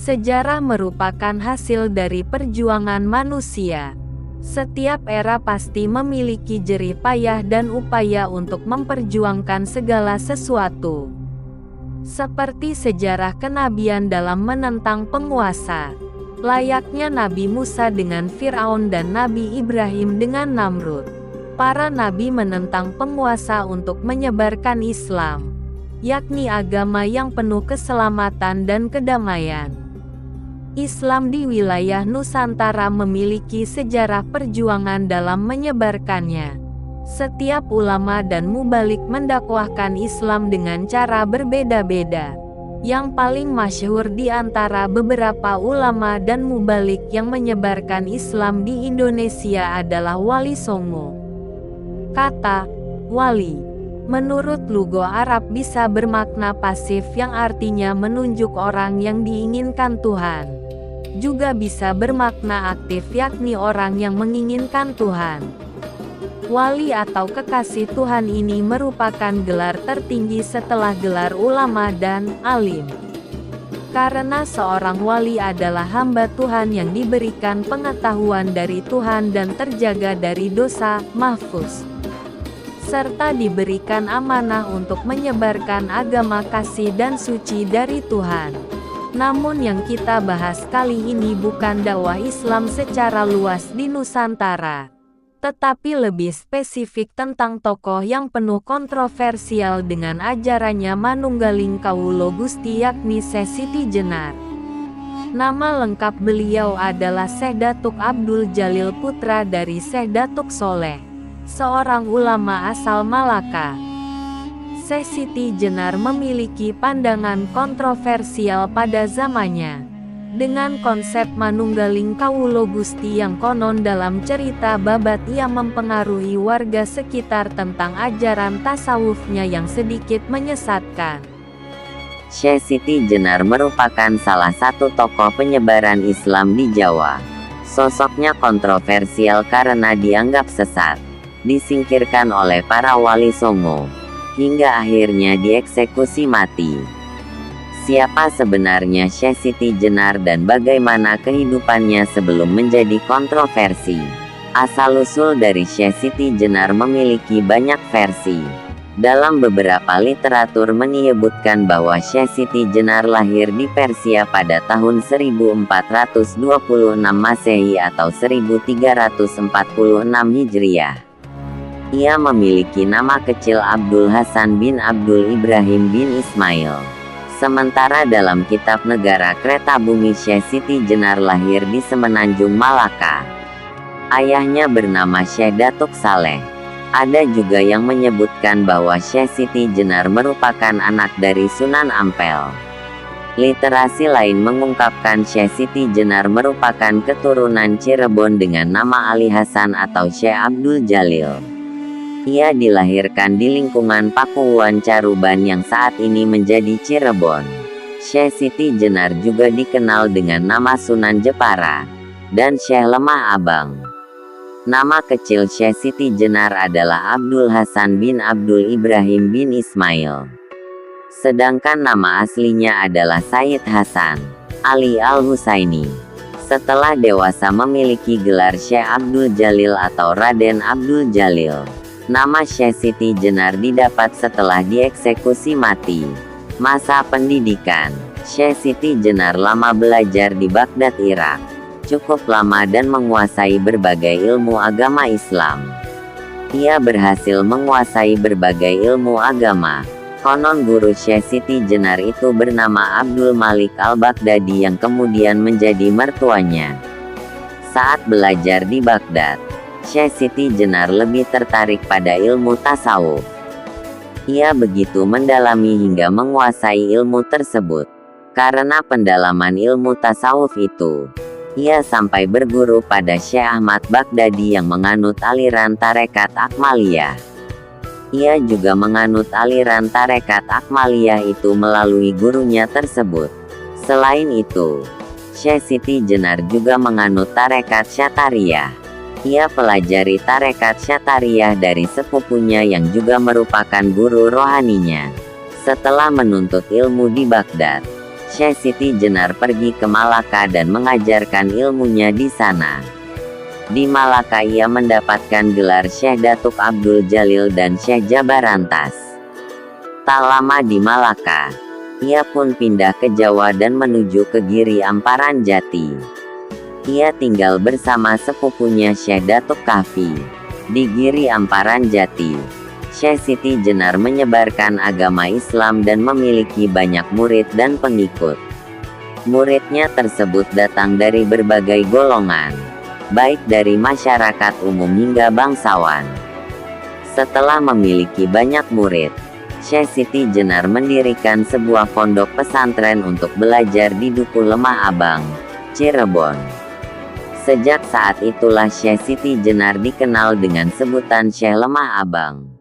Sejarah merupakan hasil dari perjuangan manusia. Setiap era pasti memiliki jerih payah dan upaya untuk memperjuangkan segala sesuatu. Seperti sejarah kenabian dalam menentang penguasa. Layaknya Nabi Musa dengan Firaun dan Nabi Ibrahim dengan Namrud. Para nabi menentang penguasa untuk menyebarkan Islam, yakni agama yang penuh keselamatan dan kedamaian. Islam di wilayah Nusantara memiliki sejarah perjuangan dalam menyebarkannya. Setiap ulama dan mubalik mendakwahkan Islam dengan cara berbeda-beda. Yang paling masyhur di antara beberapa ulama dan mubalik yang menyebarkan Islam di Indonesia adalah Wali Songo. Kata wali menurut logo Arab bisa bermakna pasif yang artinya menunjuk orang yang diinginkan Tuhan. Juga bisa bermakna aktif yakni orang yang menginginkan Tuhan. Wali atau kekasih Tuhan ini merupakan gelar tertinggi setelah gelar ulama dan alim. Karena seorang wali adalah hamba Tuhan yang diberikan pengetahuan dari Tuhan dan terjaga dari dosa, mahfuz. Serta diberikan amanah untuk menyebarkan agama kasih dan suci dari Tuhan. Namun yang kita bahas kali ini bukan dakwah Islam secara luas di Nusantara, tetapi lebih spesifik tentang tokoh yang penuh kontroversial dengan ajarannya manunggaling kawula Gusti yakni Syekh Siti Jenar. Nama lengkap beliau adalah Syekh Datuk Abdul Jalil putra dari Syekh Datuk Soleh, seorang ulama asal Malaka. Syekh Siti Jenar memiliki pandangan kontroversial pada zamannya, dengan konsep manunggaling kawula Gusti yang konon dalam cerita babat ia mempengaruhi warga sekitar tentang ajaran tasawufnya yang sedikit menyesatkan. Syekh Siti Jenar merupakan salah satu tokoh penyebaran Islam di Jawa. Sosoknya kontroversial karena dianggap sesat, disingkirkan oleh para wali songo, hingga akhirnya dieksekusi mati. Siapa sebenarnya Syekh Siti Jenar dan bagaimana kehidupannya sebelum menjadi kontroversi? Asal-usul dari Syekh Siti Jenar memiliki banyak versi. Dalam beberapa literatur menyebutkan bahwa Syekh Siti Jenar lahir di Persia pada tahun 1426 Masehi atau 1346 Hijriah. Ia memiliki nama kecil Abdul Hasan bin Abdul Ibrahim bin Ismail. Sementara dalam kitab Negara Kereta Bumi Syekh Siti Jenar lahir di Semenanjung Malaka. Ayahnya bernama Syekh Datuk Saleh. Ada juga yang menyebutkan bahwa Syekh Siti Jenar merupakan anak dari Sunan Ampel. Literasi lain mengungkapkan Syekh Siti Jenar merupakan keturunan Cirebon dengan nama Ali Hasan atau Syekh Abdul Jalil. Ia dilahirkan di lingkungan Pakuwuan Caruban yang saat ini menjadi Cirebon. Syekh Siti Jenar juga dikenal dengan nama Sunan Jepara dan Syekh Lemah Abang. Nama kecil Syekh Siti Jenar adalah Abdul Hasan bin Abdul Ibrahim bin Ismail. Sedangkan nama aslinya adalah Sayyid Hasan Ali Al-Husaini. Setelah dewasa memiliki gelar Syekh Abdul Jalil atau Raden Abdul Jalil. Nama Syekh Siti Jenar didapat setelah dieksekusi mati. Masa pendidikan Syekh Siti Jenar lama belajar di Baghdad, Irak. Cukup lama dan menguasai berbagai ilmu agama Islam. Ia berhasil menguasai berbagai ilmu agama. Konon guru Syekh Siti Jenar itu bernama Abdul Malik Al-Baghdadi yang kemudian menjadi mertuanya. Saat belajar di Baghdad, Syekh Siti Jenar lebih tertarik pada ilmu tasawuf. Ia begitu mendalami hingga menguasai ilmu tersebut. Karena pendalaman ilmu tasawuf itu, ia sampai berguru pada Syekh Ahmad Baghdadi yang menganut aliran tarekat Akmaliyah. Ia juga menganut aliran tarekat Akmaliyah itu melalui gurunya tersebut. Selain itu, Syekh Siti Jenar juga menganut tarekat Syatariyah. Ia pelajari tarekat Syatariyah dari sepupunya yang juga merupakan guru rohaninya. Setelah menuntut ilmu di Baghdad, Syekh Siti Jenar pergi ke Malaka dan mengajarkan ilmunya di sana. Di Malaka ia mendapatkan gelar Syekh Datuk Abdul Jalil dan Syekh Jabarantas. Tak lama di Malaka, ia pun pindah ke Jawa dan menuju ke Giri Amparan Jati. Ia tinggal bersama sepupunya Syekh Datuk Kahfi. Di Giri Amparan Jati, Syekh Siti Jenar menyebarkan agama Islam dan memiliki banyak murid dan pengikut. Muridnya tersebut datang dari berbagai golongan, baik dari masyarakat umum hingga bangsawan. Setelah memiliki banyak murid, Syekh Siti Jenar mendirikan sebuah pondok pesantren untuk belajar di Duku Lemah Abang, Cirebon. Sejak saat itulah Syekh Siti Jenar dikenal dengan sebutan Syekh Lemah Abang.